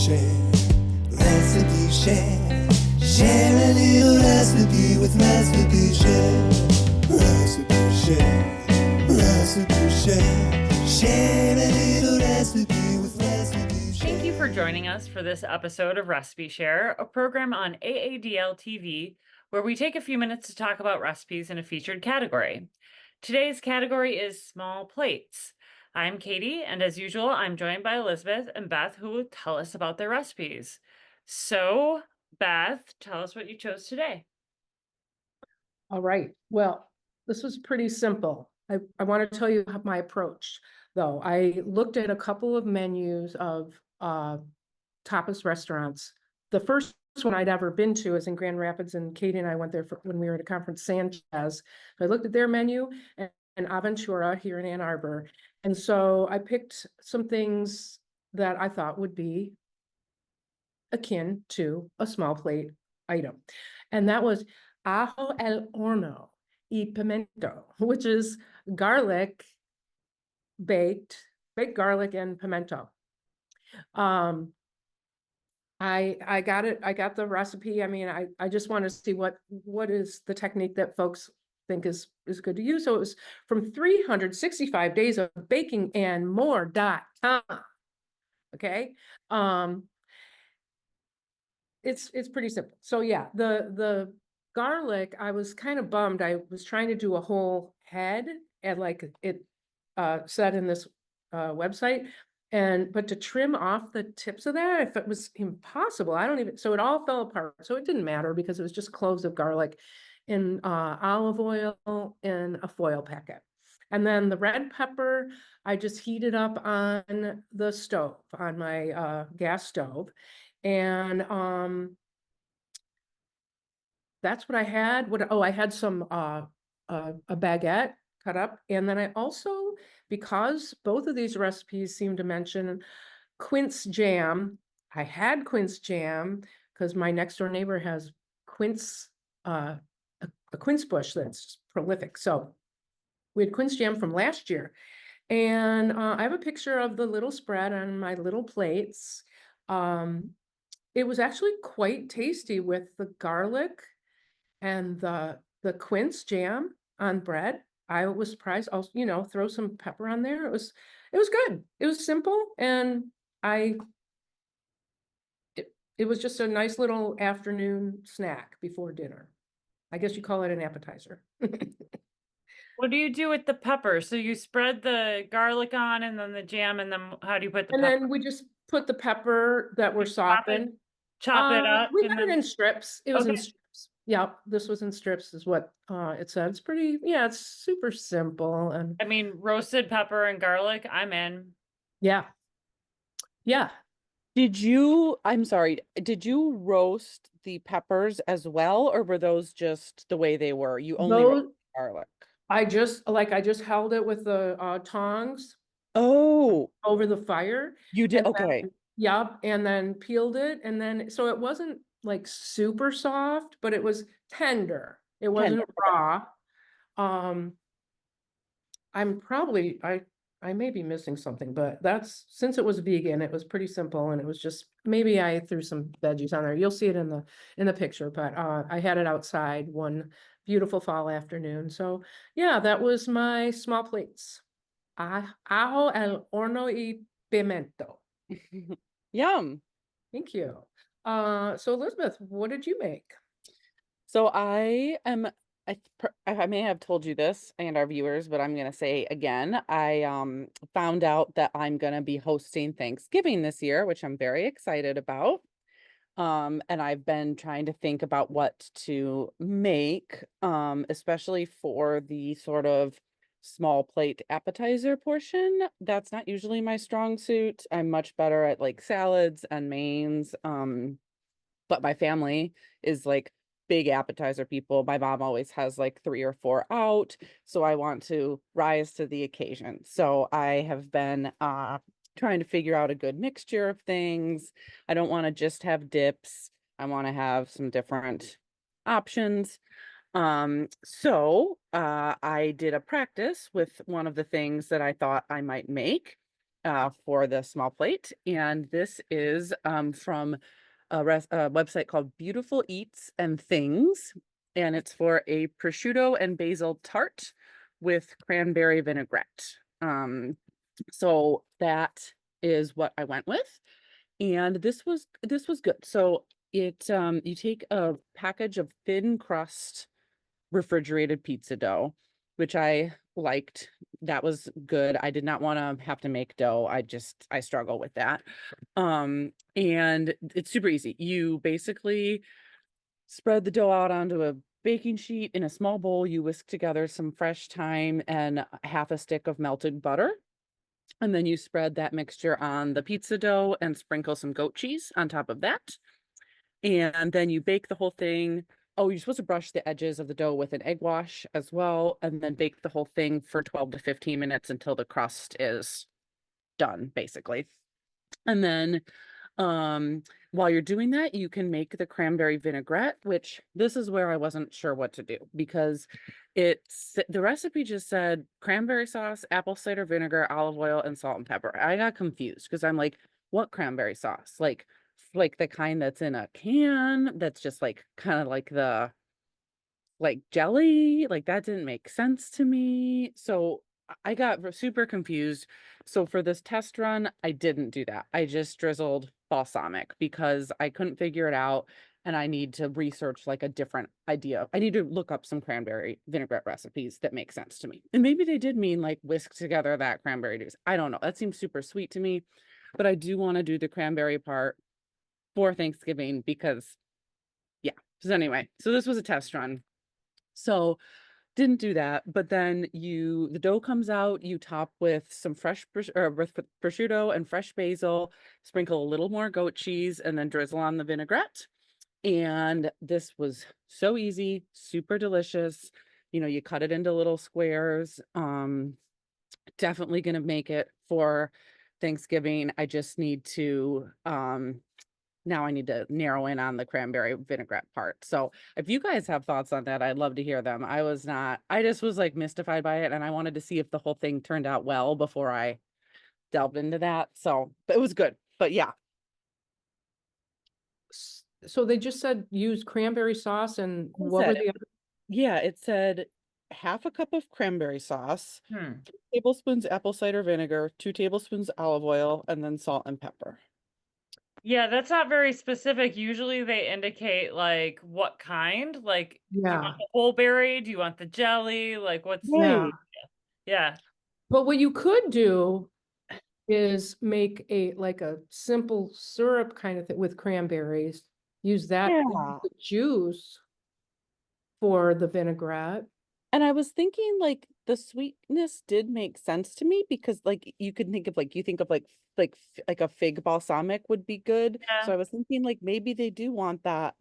share, recipe share. Share a little recipe with Recipe Share. Recipe Share, Recipe Share. Share a little recipe with Recipe Share. Thank you for joining us for this episode of Recipe Share, a program on AADL TV where we take a few minutes to talk about recipes in a featured category. Today's category is small plates. I'm Katie, and as usual, I'm joined by Elizabeth and Beth, who will tell us about their recipes. So, Beth, tell us what you chose today. All right. Well, this was pretty simple. I want to tell you my approach, though. I looked at a couple of menus of tapas restaurants. The first one I'd ever been to is in Grand Rapids, and Katie and I went there when we were at a conference, Sanchez. So I looked at their menu and Aventura here in Ann Arbor. And so I picked some things that I thought would be akin to a small plate item. And that was ajo al horno y pimiento, which is garlic baked garlic and pimento. I got it. I got the recipe. I mean, I just want to see what is the technique that folks think is good to use. So it was from 365 days of baking and more.com. Okay. It's pretty simple. So yeah, the garlic, I was kind of bummed. I was trying to do a whole head and like it said in this website, but to trim off the tips of that, if it was impossible, so it all fell apart. So it didn't matter because it was just cloves of garlic in olive oil in a foil packet. And then the red pepper, I just heated up on the stove, on my gas stove. And that's what I had. I had some a baguette cut up. And then I also, because both of these recipes seem to mention quince jam, I had quince jam because my next door neighbor has quince, a quince bush that's prolific. So we had quince jam from last year. And I have a picture of the little spread on my little plates. It was actually quite tasty with the garlic and the quince jam on bread. I was surprised. I'll, throw some pepper on there. It was good. It was simple, and it was just a nice little afternoon snack before dinner. I guess you call it an appetizer. What do you do with the pepper? So you spread the garlic on and then the jam, and then how do you put the And pepper? then we just put the pepper that were softened. Chop it up, We and got it then in strips. It was in okay. strips. Yeah, this was in strips is what it said. It's super simple. And I mean, roasted pepper and garlic, I'm in. yeah. I'm sorry, did you roast the peppers as well, or were those just the way they were? You only roasted garlic. I just held it with the tongs Oh, over the fire. you did? And Okay. Yep, and then peeled it, and then so it wasn't like super soft, but it was tender. It wasn't raw. I may be missing something, but since it was vegan, it was pretty simple, and it was just, maybe I threw some veggies on there. You'll see it in the picture, but I had it outside one beautiful fall afternoon. So yeah, that was my small plates. Ajo al horno y pimiento. Yum. Thank you. So Elizabeth, what did you make? So I may have told you this and our viewers, but I'm going to say again, I found out that I'm going to be hosting Thanksgiving this year, which I'm very excited about. And I've been trying to think about what to make, especially for the sort of small plate appetizer portion. That's not usually my strong suit. I'm much better at like salads and mains. But my family is like big appetizer people. My mom always has like 3 or 4 out, so I want to rise to the occasion. So I have been trying to figure out a good mixture of things. I don't want to just have dips. I want to have some different options. So I did a practice with one of the things that I thought I might make. for the small plate. And this is from a website called Beautiful Eats and Things. And it's for a prosciutto and basil tart with cranberry vinaigrette. So that is what I went with. And this was good. So it you take a package of thin crust refrigerated pizza dough, which I liked. That was good. I did not want to have to make dough. I struggle with that. And it's super easy. You basically spread the dough out onto a baking sheet. In a small bowl, you whisk together some fresh thyme and half a stick of melted butter. And then you spread that mixture on the pizza dough and sprinkle some goat cheese on top of that. And then you bake the whole thing. Oh, you're supposed to brush the edges of the dough with an egg wash as well, and then bake the whole thing for 12 to 15 minutes until the crust is done, basically. And then while you're doing that, you can make the cranberry vinaigrette, which this is where I wasn't sure what to do because the recipe just said cranberry sauce, apple cider vinegar, olive oil, and salt and pepper. I got confused because I'm like, what cranberry sauce? Like the kind that's in a can that's just like kind of like the like jelly, like that didn't make sense to me. So I got super confused. So for this test run, I didn't do that. I just drizzled balsamic because I couldn't figure it out and I need to research like a different idea. I need to look up some cranberry vinaigrette recipes that make sense to me. And maybe they did mean like whisk together that cranberry juice. I don't know. That seems super sweet to me, but I do want to do the cranberry part for Thanksgiving because yeah. So anyway, so this was a test run. So didn't do that, but then the dough comes out, you top with some fresh with prosciutto and fresh basil, sprinkle a little more goat cheese, and then drizzle on the vinaigrette. And this was so easy, super delicious. You know, you cut it into little squares. Definitely gonna make it for Thanksgiving. I just need to now I need to narrow in on the cranberry vinaigrette part. So if you guys have thoughts on that, I'd love to hear them. I just was like mystified by it and I wanted to see if the whole thing turned out well before I delved into that. So but it was good. But yeah. So they just said use cranberry sauce and what were Said the it, yeah, it said half a cup of cranberry sauce, 2 tablespoons apple cider vinegar, 2 tablespoons olive oil, and then salt and pepper. Yeah, that's not very specific. Usually they indicate like what kind, like do you Yeah, want the whole berry? Do you want the jelly? Like what's yeah. Right. yeah. But what you could do is make like a simple syrup kind of thing with cranberries. Use that Yeah. juice for the vinaigrette. And I was thinking like the sweetness did make sense to me because like you could think of like you think of like a fig balsamic would be good. So Yeah. I was thinking like maybe they do want that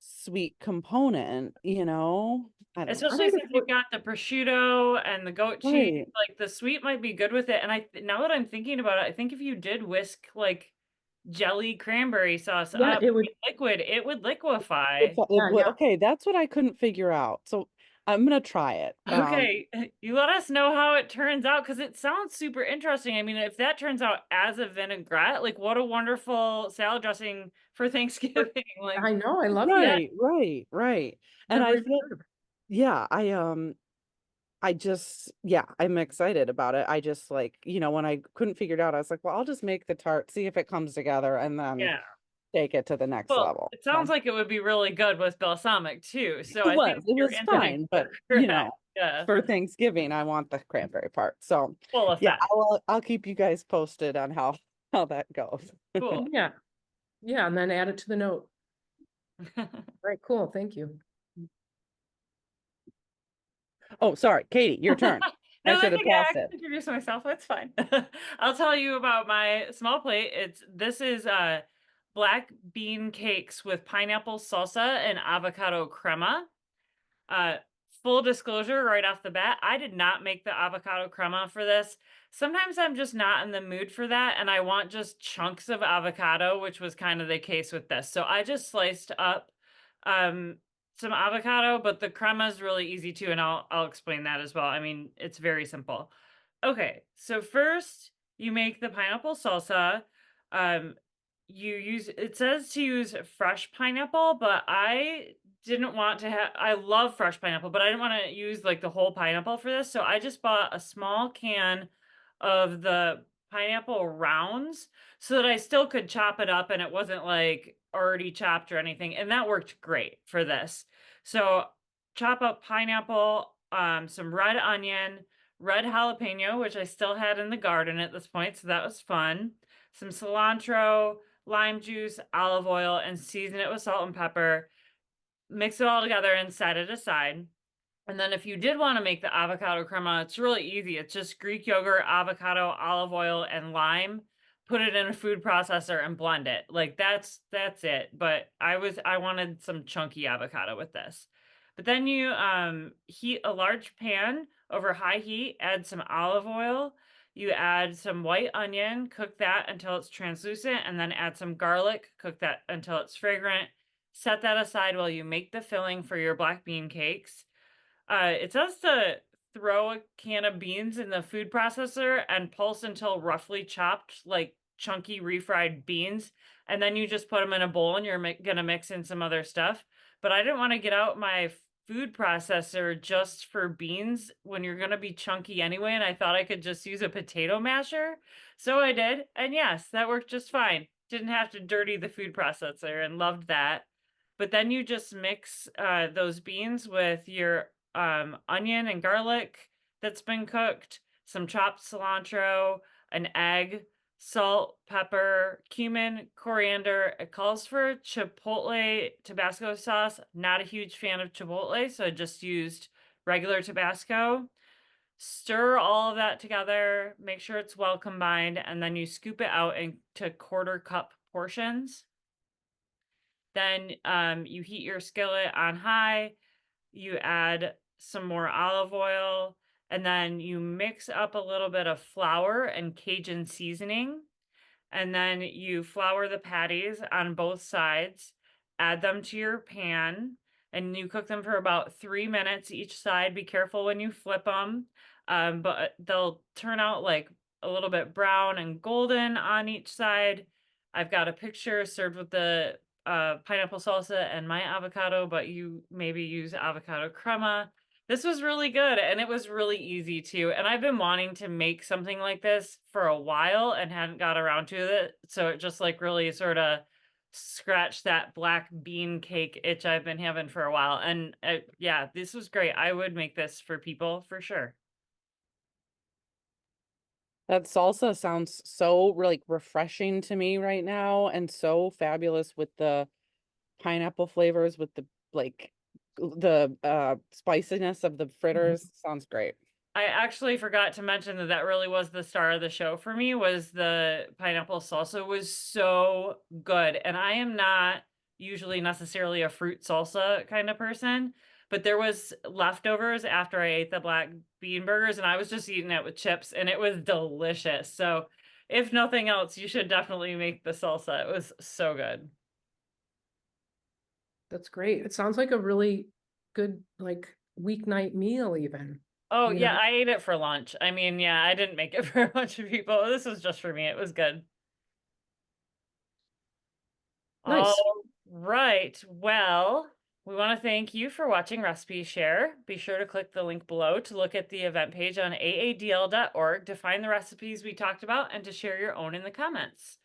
sweet component, you know? I don't know. I Especially think since it's you've got the prosciutto and the goat cheese, Right. like the sweet might be good with it. And now that I'm thinking about it, I think if you did whisk like jelly cranberry sauce yeah, up it would. liquid, it would liquefy. Yeah, yeah. Okay, that's what I couldn't figure out. So I'm gonna try it. Okay, you let us know how it turns out because it sounds super interesting. I mean, if that turns out as a vinaigrette, like what a wonderful salad dressing for Thanksgiving. Like, I know, I love that. Right. And Never I even feel heard of it. yeah, I just yeah, I'm excited about it. I just like, you know, when I couldn't figure it out, I was like, well, I'll just make the tart, see if it comes together, and then yeah. take it to the next Well, level. it sounds like it would be really good with balsamic too. So I think It your was instincts fine, are but you correct. know, Yeah. for Thanksgiving, I want the cranberry part. So Full yeah, effect. I'll keep you guys posted on how that goes. Cool. Yeah, yeah, and then add it to the note. Right, cool, thank you. Oh, sorry, Katie, your turn. I No, should that's have okay. I passed can it. introduce myself. That's fine. I'll tell you about my small plate. This is black bean cakes with pineapple salsa and avocado crema. Uh, full disclosure right off the bat, I did not make the avocado crema for this. Sometimes I'm just not in the mood for that, and I want just chunks of avocado, which was kind of the case with this. So I just sliced up um some avocado, but the crema is really easy too, and I'll explain that as well. I mean, it's very simple. Okay, so first you make the pineapple salsa. It says to use fresh pineapple, but I didn't want to have, I love fresh pineapple, but I didn't want to use like the whole pineapple for this. So I just bought a small can of the pineapple rounds so that I still could chop it up and it wasn't like already chopped or anything. And that worked great for this. So chop up pineapple, some red onion, red jalapeno, which I still had in the garden at this point. So that was fun. Some cilantro, lime juice, olive oil, and season it with salt and pepper. Mix it all together and set it aside. And then if you did want to make the avocado crema, it's really easy. It's just Greek yogurt, avocado, olive oil, and lime. Put it in a food processor and blend it. Like that's it. But I wanted some chunky avocado with this. But then you heat a large pan over high heat, add some olive oil, you add some white onion, cook that until it's translucent, and then add some garlic, cook that until it's fragrant. Set that aside while you make the filling for your black bean cakes. It says to throw a can of beans in the food processor and pulse until roughly chopped, like chunky refried beans. And then you just put them in a bowl and you're gonna mix in some other stuff. But I didn't want to get out my food processor just for beans when you're gonna be chunky anyway. And I thought I could just use a potato masher. So I did. And yes, that worked just fine. Didn't have to dirty the food processor and loved that. But then you just mix those beans with your onion and garlic that's been cooked, some chopped cilantro, an egg, salt, pepper, cumin, coriander. It calls for chipotle Tabasco sauce. Not a huge fan of chipotle, so I just used regular Tabasco. Stir all of that together, make sure it's well combined, and then you scoop it out into quarter cup portions. Then you heat your skillet on high, you add some more olive oil, and then you mix up a little bit of flour and Cajun seasoning. And then you flour the patties on both sides, add them to your pan, and you cook them for about 3 minutes each side. Be careful when you flip them, but they'll turn out like a little bit brown and golden on each side. I've got a picture served with the pineapple salsa and my avocado, but you maybe use avocado crema. This was really good and it was really easy too. And I've been wanting to make something like this for a while and hadn't got around to it. So it just like really sort of scratched that black bean cake itch I've been having for a while. And yeah, this was great. I would make this for people for sure. That salsa sounds so like refreshing to me right now and so fabulous with the pineapple flavors with the like the spiciness of the fritters. Sounds great. I actually forgot to mention that really was the star of the show for me, was the pineapple salsa was so good. And I am not usually necessarily a fruit salsa kind of person, but there was leftovers after I ate the black bean burgers and I was just eating it with chips and it was delicious. So if nothing else, you should definitely make the salsa. It was so good. That's great. It sounds like a really good, like, weeknight meal even. Oh, You yeah, know? I ate it for lunch. I mean, yeah, I didn't make it for a bunch of people. This was just for me. It was good. Nice. All right. Well, we want to thank you for watching Recipe Share. Be sure to click the link below to look at the event page on aadl.org to find the recipes we talked about and to share your own in the comments.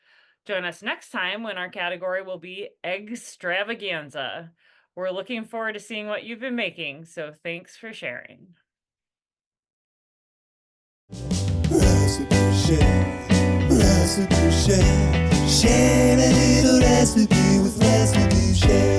Join us next time when our category will be Extravaganza. We're looking forward to seeing what you've been making, so thanks for sharing. Recipe share, recipe share, share a little recipe with Recipe Share.